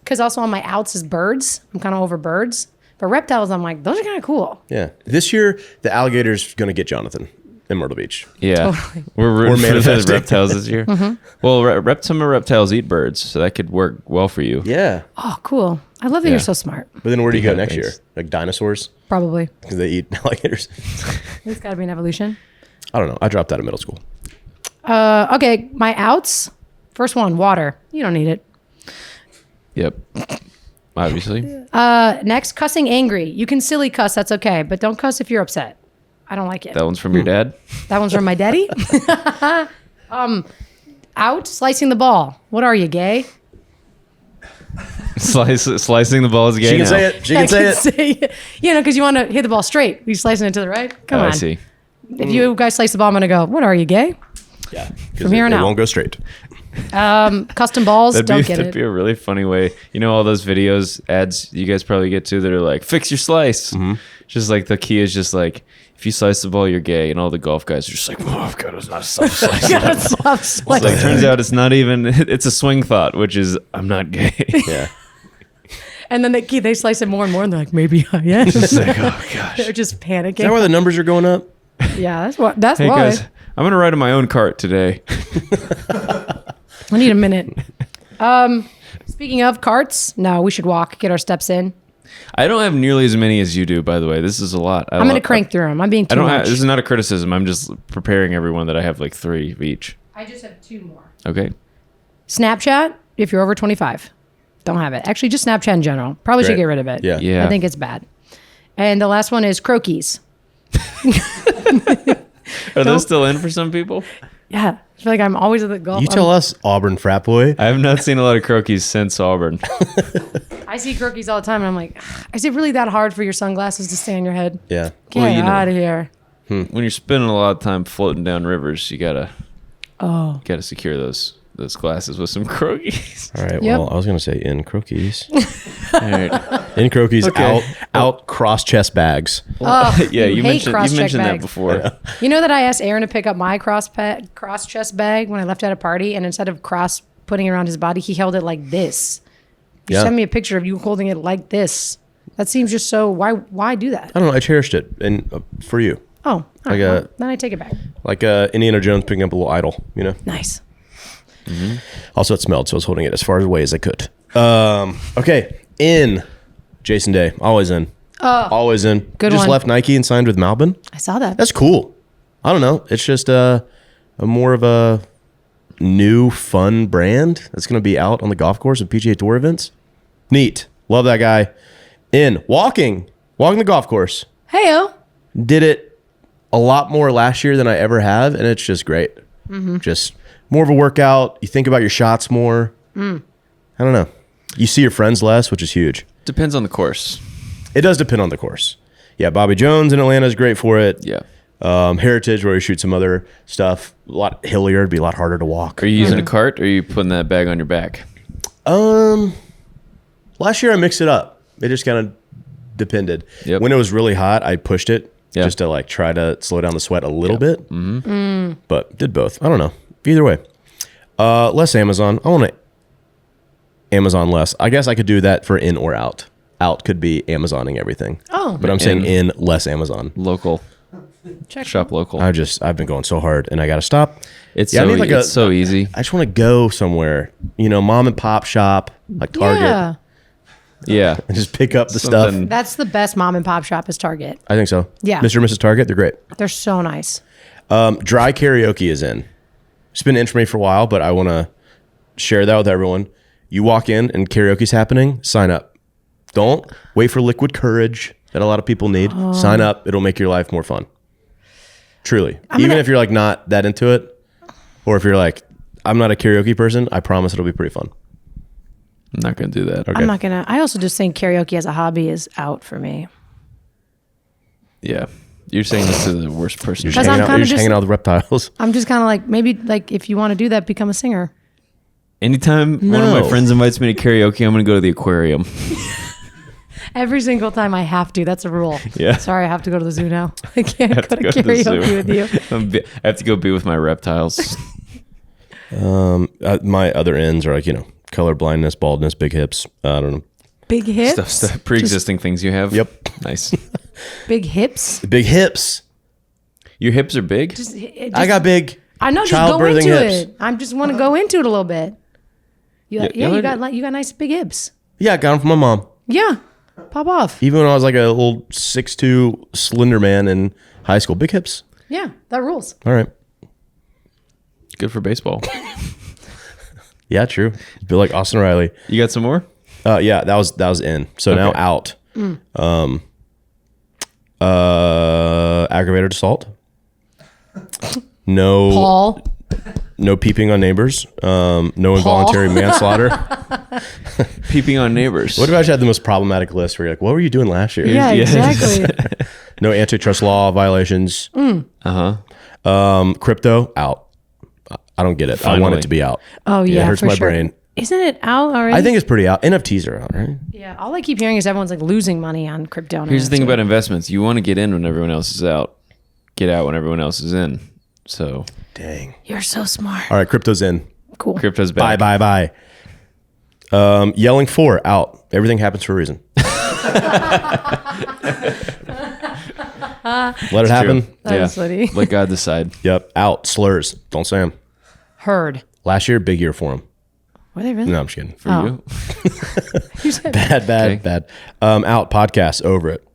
because also on my outs is birds. I'm kind of over birds. But reptiles, I'm like, those are kind of cool. Yeah. This year, the alligator's going to get Jonathan in Myrtle Beach. Yeah, Totally. we're We're rooting for the manifesting. reptiles this year. Well, some reptiles eat birds, so that could work well for you. Yeah. Oh, cool. I love that Yeah. you're so smart. But then where do you go Yeah, next thanks. year? Like dinosaurs? Probably. Because they eat alligators. It's got to be an evolution. I don't know. I dropped out of middle school. Okay, my outs. First one, water. You don't need it. Yep, obviously. Next, cussing angry. You can silly cuss. That's okay. But don't cuss if you're upset. I don't like it. That one's from your dad. That one's from my daddy. Out, slicing the ball. What are you, gay? Slicing the ball is gay She can now. say it. She can say it. You know, because you want to hit the ball straight. You slicing it to the right. Come Oh, on. I see. If you guys slice the ball, I'm gonna go. What are you, gay? Yeah. From here on it out. won't go straight. Custom balls. Don't get That'd it. be a really funny way. You know all those videos, ads you guys probably get to that are like, fix your slice. Just like the key is just like, if you slice the ball, you're gay. And all the golf guys are just like, oh, God, it's not stop slicing. Gotta stop slicing. Like, turns out it's not even, it's a swing thought, which is, I'm not gay. Yeah. And then they slice it more and more, and they're like, maybe I am. It's like, oh, gosh. They're just panicking. Is that where the numbers are going up? Yeah, that's what. That's Hey, why. guys, I'm going to ride in my own cart today. I need a minute. Speaking of carts, no, we should walk, get our steps in. I don't have nearly as many as you do, by the way. This is a lot. I'm going to crank through them. I'm being too much. This is not a criticism. I'm just preparing everyone that I have like 3 of each. I just have 2 more. Okay. Snapchat, if you're over 25. Don't have it. Actually, just Snapchat in general. Probably should Great. get rid of it. Yeah. Yeah. I think it's bad. And the last one is croquis. Are those still in for some people? Yeah. I feel like I'm always at the golf. You tell us, Auburn frat boy. I have not seen a lot of croquis since Auburn. I see croquis all the time, and I'm like, is it really that hard for your sunglasses to stay on your head? Yeah. Get Well, you know. out of here. When you're spending a lot of time floating down rivers, you gotta secure those glasses with some croquis. All right. Yep. Well, I was gonna say in croquis. All right. In croquis, Okay. out cross chest bags. Oh, Yeah, you hate mentioned cross-check that bags. before. You know that I asked Aaron to pick up my cross chest bag when I left at a party, and instead of putting it around his body, he held it like this. You Yeah. sent me a picture of you holding it like this. That seems just so. Why do that? I don't know. I cherished it, and for you, Oh, all right, Like well, then I take it back. like Indiana Jones picking up a little idol. You know. Nice. Also, it smelled, so I was holding it as far away as I could. Okay, in Jason Day, always in. Always in. Good Just one. left Nike and signed with Malbin. I saw that. That's cool. I don't know. It's just a more of a new, fun brand that's going to be out on the golf course at PGA Tour events. Neat. Love that guy. In walking the golf course. Heyo. Did it a lot more last year than I ever have, and it's just great. Just more of a workout. You think about your shots more. I don't know. You see your friends less, which is huge. Depends on the course. It does depend on the course. Yeah, Bobby Jones in Atlanta is great for it. Yeah. Heritage, where you shoot some other stuff, a lot hillier, it'd be a lot harder to walk. Are you using a cart or are you putting that bag on your back? Last year I mixed it up. It just kind of depended. Yep. When it was really hot, I pushed it Yeah. just to like try to slow down the sweat a little bit. But did both. I don't know. Either way, less Amazon. I want to Amazon less. I guess I could do that for in or out. Out could be Amazoning everything. Oh, But I'm saying In. in less Amazon. Local. check. Shop local. I've been going so hard and I got to stop. It's Yeah, I so, need like it's so easy. I just want to go somewhere, mom and pop shop, like Target, Yeah, Yeah. and just pick up the Something- stuff. that's the best mom and pop shop is Target. I think so. Yeah. Mr. and Mrs. Target, they're great. They're so nice. Dry karaoke is in. It's been in for me for a while, but I want to share that with everyone. You walk in and karaoke's happening, sign up. Don't wait for liquid courage that a lot of people need. Sign up. It'll make your life more fun. Truly. Even if you're like not that into it, or if you're like, I'm not a karaoke person, I promise it'll be pretty fun. I'm not going to do that. Okay. I'm not gonna. I also just think karaoke as a hobby is out for me. Yeah. You're saying this to the worst person. Because I'm You're kinda just just- hanging out with reptiles. I'm just kind of like maybe like if you want to do that, become a singer. Anytime one of my No. friends invites me to karaoke, I'm going to go to the aquarium. Every single time I have to. That's a rule. Yeah. Sorry, I have to go to the zoo now. I can't have go to to go to the karaoke zoo. with you. I have to go be with my reptiles. My other ends are like, color blindness, baldness, big hips. I don't know. Big hips. Stuff, pre-existing things you have. Yep. Nice. Big hips. Big hips. Your hips are big? I got big. I know. Just go childbirthing into hips. it. I just want to go into it a little bit. Yeah, You got nice big hips. Yeah, I got them from my mom. Yeah. Pop off. Even when I was like a little 6'2" slender man in high school. Big hips. Yeah, that rules. All right. Good for baseball. Yeah, true. Feel like Austin Riley. You got some more? Yeah, that was in. So now Okay. out. Aggravated assault. No. Paul. No peeping on neighbors. No involuntary manslaughter. Peeping on neighbors. What if I just had the most problematic list where you're like, what were you doing last year? Yeah, Yeah. exactly. No antitrust law violations. Uh-huh. Crypto out. I don't get it. I want Finally. it to be out. Oh yeah, it hurts for my sure. brain. Isn't it out already? I think it's pretty out. NFTs are out, right? Yeah. All I keep hearing is everyone's like losing money on crypto. now. Here's the thing about investments. You want to get in when everyone else is out. Get out when everyone else is in. So Dang. You're so smart. All right, crypto's in. Cool. crypto's Bye, back. bye, bye. Yelling for out. Everything happens for a reason. Let it happen. That was funny. Let God decide. Yep. Out. Slurs. Don't say them. Heard. Last year, big year for him. Were they really? No, I'm just kidding. For Oh. you. You said Bad. Out podcast over it.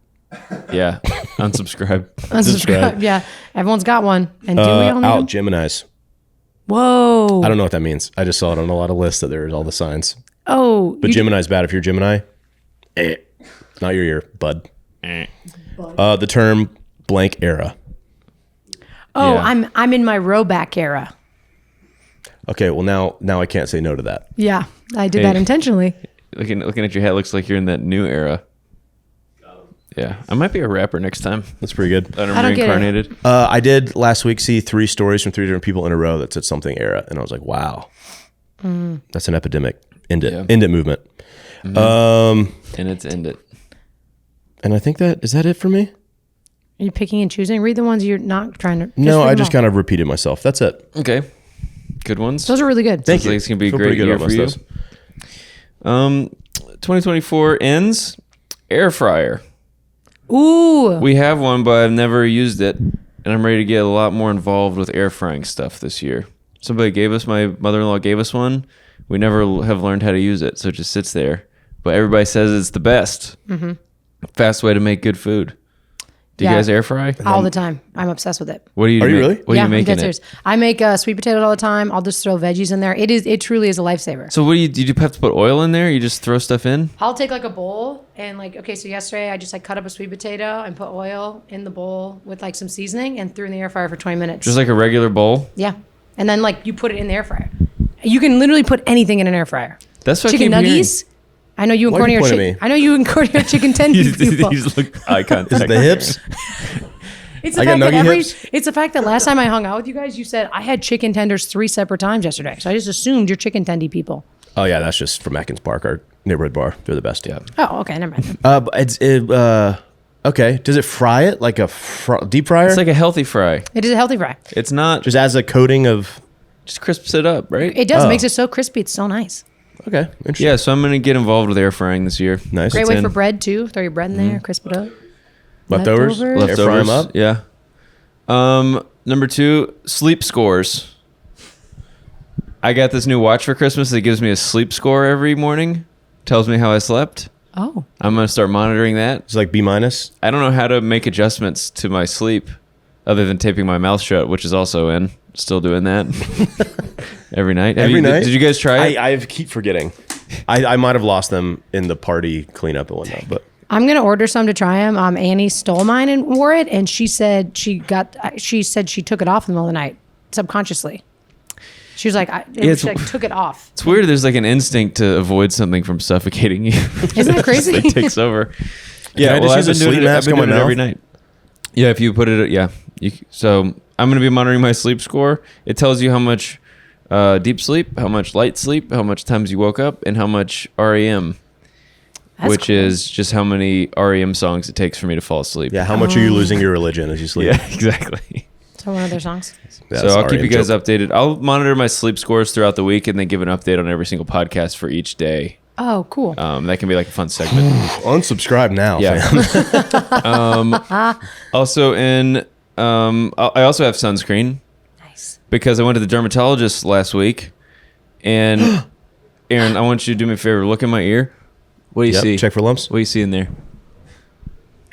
Yeah. Unsubscribe. unsubscribe. Yeah, everyone's got one. And do we all need Out them? Gemini's. Whoa. I don't know what that means. I just saw it on a lot of lists that there's all the signs. Oh, But Gemini's bad. If you're Gemini, not your year, bud. The term blank era. oh, Yeah. I'm in my rowback era. Okay, well now I can't say no to that. Yeah, I did Hey. that intentionally. Looking at your hat, looks like you're in that new era. Yeah. I might be a rapper next time. That's pretty good. That I I'm don't get it. reincarnated. I did last week see 3 stories from 3 different people in a row that said something era, and I was like, wow, that's an epidemic. End it. Yeah. End it movement. And it's ended. And I think is that it for me? Are you picking and choosing? Read the ones you're not trying to. No, read I them just all. kind of repeated myself. That's it. Okay. Good ones. Those are really good. Thank Sounds you. like it's gonna be a Feel great pretty good year about for you. those. 2024 ends. Air fryer. Ooh. We have one, but I've never used it, and I'm ready to get a lot more involved with air frying stuff this year. My mother-in-law gave us one. We never have learned how to use it, so it just sits there. But everybody says it's the best. Mm-hmm. Fast way to make good food. Do you Yeah. guys air fry? all the time. I'm obsessed with it. What do you? Are you make- really? What yeah, are you I'm making dead it? serious. I make sweet potatoes all the time. I'll just throw veggies in there. It truly is a lifesaver. So what do you have to put oil in there? You just throw stuff in? I'll take like a bowl and so yesterday I just like cut up a sweet potato and put oil in the bowl with like some seasoning and threw in the air fryer for 20 minutes. Just like a regular bowl? yeah. And then like you put it in the air fryer. You can literally put anything in an air fryer. That's what Chicken I keep hearing. nuggies. I know you and Why'd Courtney you are point at chicken. me? I know you and Courtney are chicken tender You people. just look eye contact. Is it the hips? It's the I got fact that nugget hips? it's the fact that last time I hung out with you guys, you said I had chicken tenders 3 separate times yesterday. So I just assumed you're chicken tendy people. Oh yeah, that's just from Atkins Park, our neighborhood bar. They're the best. Yeah. Oh, okay, never mind. But okay. Does it fry it like a deep fryer? It's like a healthy fry. It is a healthy fry. It's not just as a coating of. just crisps it up, right? It does. Oh. It makes it so crispy. It's so nice. Okay, interesting. Yeah, so I'm gonna get involved with air frying this year. Nice. Great way in. for bread too. Throw your bread in there, crisp it up. Leftovers. Leftovers. Air fry 'em up. Yeah. Number 2, sleep scores. I got this new watch for Christmas that gives me a sleep score every morning. Tells me how I slept. Oh, I'm gonna start monitoring that. It's like B-. I don't know how to make adjustments to my sleep other than taping my mouth shut, which is also in. Still doing that every night. Every night. Did you guys try it? I keep forgetting. I might have lost them in the party cleanup and whatnot, but I'm gonna order some to try them. Annie stole mine and wore it, and she said she took it off in the middle of the night subconsciously. She was like, she like took it off. It's weird. There's like an instinct to avoid something from suffocating you. Isn't that crazy? It takes over. Can I just use a sleep mask on my mouth? every night. Yeah, if you put it, yeah. So I'm going to be monitoring my sleep score. It tells you how much deep sleep, how much light sleep, how much times you woke up, and how much REM, That's which cool. is just how many REM songs it takes for me to fall asleep. yeah, how much are you losing your religion as you sleep? Yeah, exactly. So one of their songs. Yeah, So I'll sorry, keep you I'm guys joking. updated. I'll monitor my sleep scores throughout the week and then give an update on every single podcast for each day. Oh, cool. That can be like a fun segment. Unsubscribe now, Yeah. fam. Also I also have sunscreen Nice. because I went to the dermatologist last week, and Aaron, I want you to do me a favor. Look in my ear. What do you Yep, see? check for lumps. What do you see in there?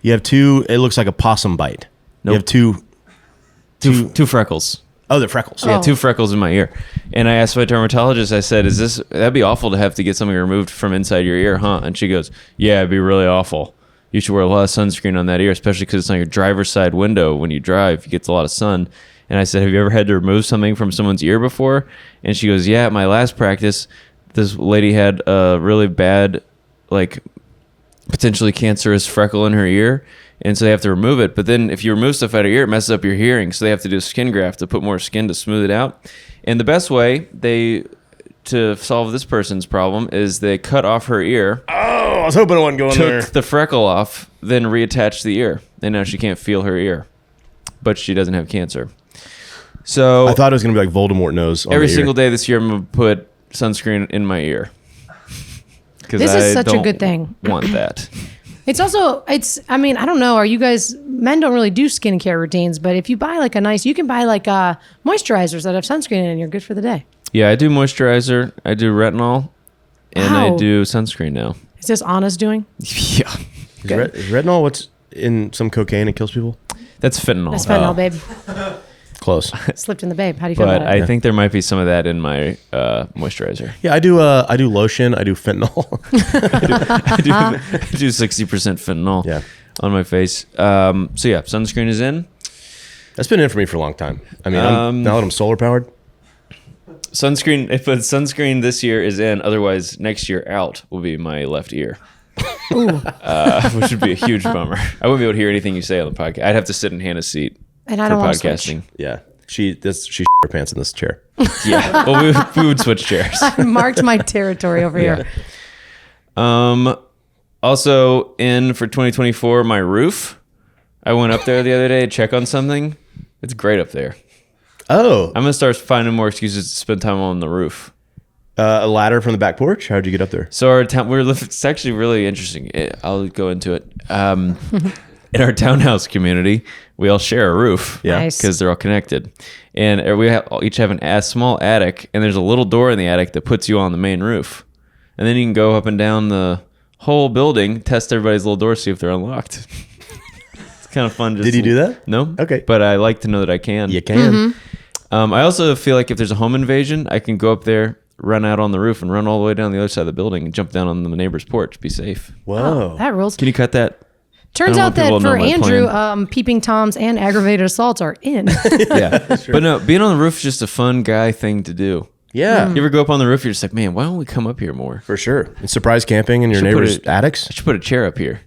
You have 2. It looks like a possum bite. Nope. You have 2. Two freckles. Oh, they're freckles. Yeah, Oh. 2 freckles in my ear. And I asked my dermatologist, I said, that'd be awful to have to get something removed from inside your ear, huh? And she goes, yeah, it'd be really awful. You should wear a lot of sunscreen on that ear, especially because it's on your driver's side window when you drive. You get a lot of sun. And I said, have you ever had to remove something from someone's ear before? And she goes, yeah, at my last practice, this lady had a really bad, like, potentially cancerous freckle in her ear. And so they have to remove it. But then if you remove stuff out of your ear, it messes up your hearing. So they have to do a skin graft to put more skin to smooth it out. And the best way to solve this person's problem is they cut off her ear, Oh, I was hoping it wasn't going there. took the freckle off, then reattached the ear. And now she can't feel her ear. But she doesn't have cancer. So I thought it was going to be like Voldemort nose on every the ear. single day this year, I'm going to put sunscreen in my ear. Because This is such a good thing. Want that. It's also, I mean, I don't know. Are you guys, men don't really do skincare routines, but if you buy like you can buy like moisturizers that have sunscreen in it and you're good for the day. Yeah, I do moisturizer. I do retinol, and I Wow. do sunscreen now. Is this Anna's doing? Yeah, Is retinol what's in some cocaine and kills people? that's fentanyl. That's fentanyl, babe. Close. Slipped in the babe. How do you feel But about it? I think there might be some of that in my moisturizer. Yeah, I do lotion. I do fentanyl. I do 60% fentanyl Yeah. on my face. So yeah, sunscreen is in. That's been in for me for a long time. I mean, now that I'm solar powered. Sunscreen, but sunscreen this year is in. Otherwise, next year out will be my left ear. Which would be a huge bummer. I wouldn't be able to hear anything you say on the podcast. I'd have to sit in Hannah's seat And I for don't want to podcasting. Yeah. She her pants in this chair. Yeah. Well, we would switch chairs. marked my territory over here. Also in for 2024, my roof. I went up there the other day to check on something. It's great up there. Oh, I'm gonna start finding more excuses to spend time on the roof. a ladder from the back porch. How'd you get up there? So our town, it's actually really interesting. I'll go into it. In our townhouse community, we all share a roof. Yeah. Nice. Because they're all connected, and each have a small attic, and there's a little door in the attic that puts you on the main roof, and then you can go up and down the whole building, test everybody's little doors, see if they're unlocked. It's kind of fun. Did you do that? No. Okay. But I like to know that I can. You can. I also feel like if there's a home invasion, I can go up there, run out on the roof, and run all the way down the other side of the building and jump down on the neighbor's porch. Be safe. Whoa. That rules. Can you cut that? Turns I out don't want that people to for know my Andrew, peeping toms and aggravated assaults are in. Yeah. But no, being on the roof is just a fun guy thing to do. Yeah. You ever go up on the roof, you're just like, man, why don't we come up here more? For sure. And surprise camping in your Should put neighbor's it- attics. I should put a chair up here.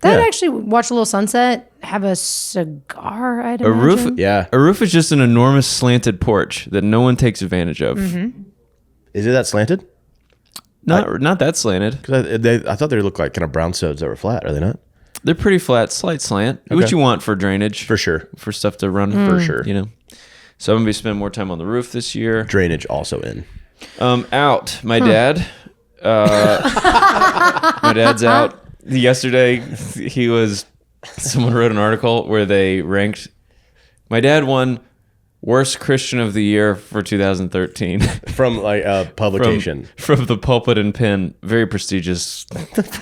That Yeah. actually watch a little sunset, have a cigar. I'd A roof, imagine. Yeah. A roof is just an enormous slanted porch that no one takes advantage of. Is it that slanted? Not that slanted. Because I thought they looked like kind of brown sods that were flat. Are they not? They're pretty flat, slight slant. What you want for drainage, For sure. for stuff to run, For sure. You know. So I'm gonna be spending more time on the roof this year. Drainage also in. Out. My dad. My dad's out. Yesterday, someone wrote an article where they ranked. My dad won worst Christian of the year for 2013 From like a publication. from the Pulpit and Pen, very prestigious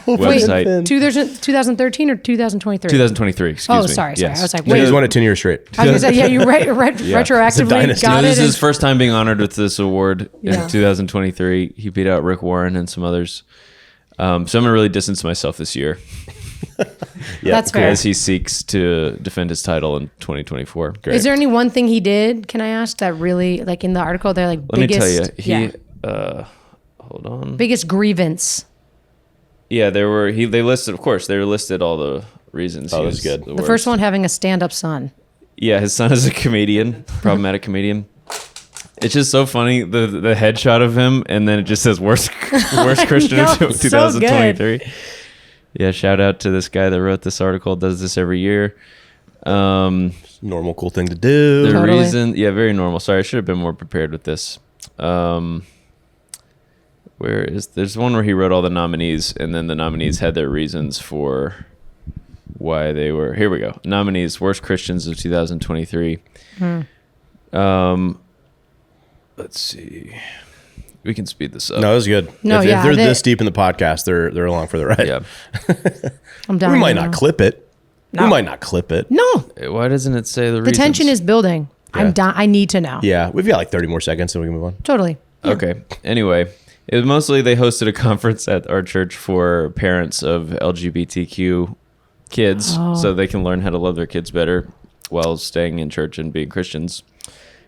Wait, website. 2013 or 2023? 2023. Excuse Oh, me. sorry. Yes. I was like, Yeah, wait. he's won it 10 years straight. I was gonna say, yeah, you retroactively dynasty. got This it. is his first time being honored with this award Yeah. in 2023. He beat out Rick Warren and some others. So I'm gonna really distance myself this year Yeah, That's fair. as he seeks to defend his title in 2024. Great. Is there any one thing he did? Can I ask that really, like in the article, they're like Let me biggest. tell you, yeah, hold on. biggest grievance. Yeah, they listed all the reasons. Oh, he that's was good. The first one having a stand-up son. Yeah, his son is a comedian, problematic comedian. It's just so funny the headshot of him, and then it just says worst Christian know, of it's so 2023. Yeah, shout out to this guy that wrote this article. Does this every year. Normal, cool thing to do. The Totally. reason, yeah, very normal. Sorry, I should have been more prepared with this. There's one where he wrote all the nominees, and then the nominees had their reasons for why they were. Here we go. Nominees, worst Christians of 2023. Let's see. We can speed this up. No, that was good. No, if, yeah, if they're they- this deep in the podcast, they're along for the ride. Yeah. I'm down. We might now. not clip it. No. We might not clip it. No, Why doesn't it say the reasons? the tension is building. Yeah. I'm down. I need to know. Yeah, we've got like 30 more seconds, so we can move on. Totally. Okay. Anyway, it was mostly they hosted a conference at our church for parents of LGBTQ kids so they can learn how to love their kids better while staying in church and being Christians.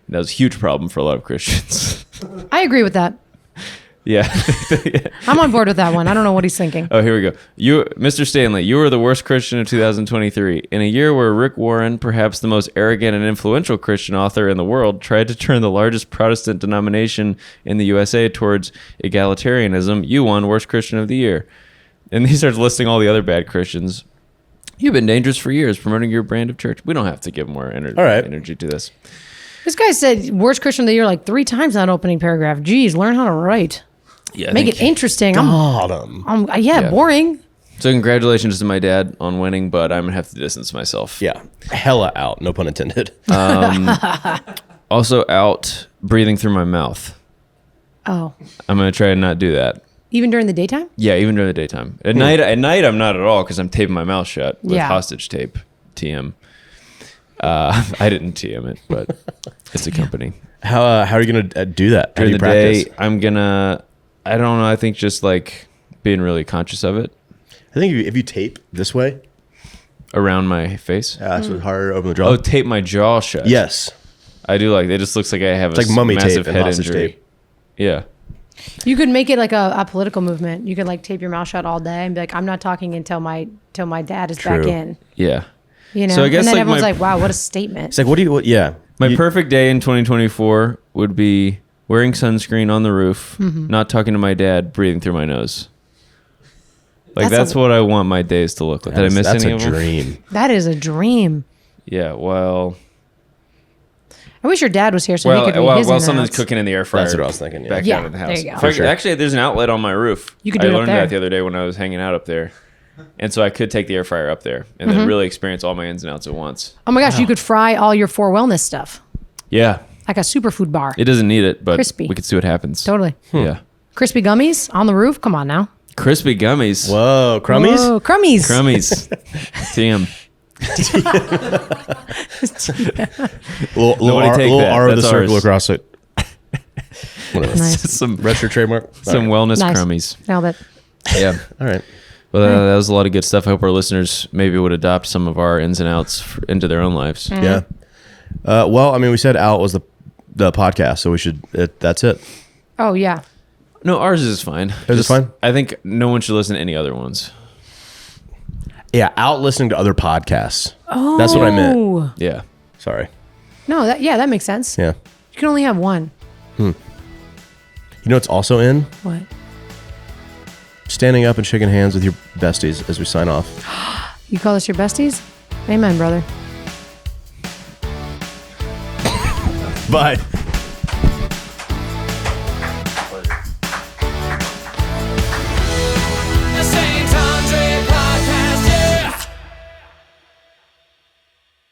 And that was a huge problem for a lot of Christians. I agree with that. Yeah. I'm on board with that one. I don't know what he's thinking. Oh, here we go. Mr. Stanley, you were the worst Christian of 2023. In a year where Rick Warren, perhaps the most arrogant and influential Christian author in the world, tried to turn the largest Protestant denomination in the USA towards egalitarianism, you won worst Christian of the year. And he starts listing all the other bad Christians. You've been dangerous for years promoting your brand of church. We don't have to give more All right. energy to this. This guy said worst Christian of the year like 3 times in that opening paragraph. Geez, learn how to write. Yeah, Make it interesting. Yeah, boring. So congratulations to my dad on winning, but I'm going to have to distance myself. Yeah, hella out. No pun intended. Also out breathing through my mouth. Oh, I'm going to try and not do that. even during the daytime? Yeah, even during the daytime. At night I'm not at all because I'm taping my mouth shut with Yeah. hostage tape. TM. I didn't TM it, but it's a company. How are you gonna do that? How do During you the practice? day, I don't know. I think just like being really conscious of it I think if you tape this way, around my face. so it's harder to open the jaw. Oh, tape my jaw shut. Yes, I do like. It just looks like I have it's like mummy massive tape and head hostage injury. tape. Yeah. You could make it like a political movement. You could like tape your mouth shut all day and be like, I'm not talking until my dad is back True. in. Yeah. You know, So I guess, and then like, everyone's my- like, wow, what a statement. It's like what? Yeah, My You- perfect day in 2024 would be wearing sunscreen on the roof, Mm-hmm. not talking to my dad, breathing through my nose. Like That's that's what I want my days to look like. Did I miss that's any a of them? dream. That is a dream. Yeah. Well. I wish your dad was here so he could read his While someone's in-and-outs. cooking in the air fryer. That's what I was thinking. Yeah. Back Yeah, out of the there house. you go. In fact, sure. Actually, there's an outlet on my roof. You could do I it up learned there. that the other day when I was hanging out up there, and so I could take the air fryer up there and Mm-hmm. then really experience all my ins and outs at once. Oh my gosh, you could fry all your 4 Wellness stuff. Yeah. Like a superfood bar. It doesn't need it, but Crispy. we could see what happens. Totally. Yeah. Crispy gummies on the roof? Come on now. Crispy gummies. Whoa, crummies. Whoa, crummies. Crummies. TM. Little Nobody R, take little that. R of the That's circle ours. across it. Whatever. Nice. some Retro trademark. some wellness Nice. crummies. Nailed it. Yeah. All right. Well, that was a lot of good stuff. I hope our listeners maybe would adopt some of our ins and outs into their own lives. Mm-hmm. Yeah. Well, I mean, we said out was the podcast, so we should. That's it. Oh, yeah. No, ours is fine. Yours is fine? I think no one should listen to any other ones. Yeah, out listening to other podcasts. Oh. That's what I meant. Yeah. Sorry. No, that makes sense. Yeah. You can only have one. You know what's also in? What? Standing up and shaking hands with your besties as we sign off. You call us your besties? Amen, brother. Bye.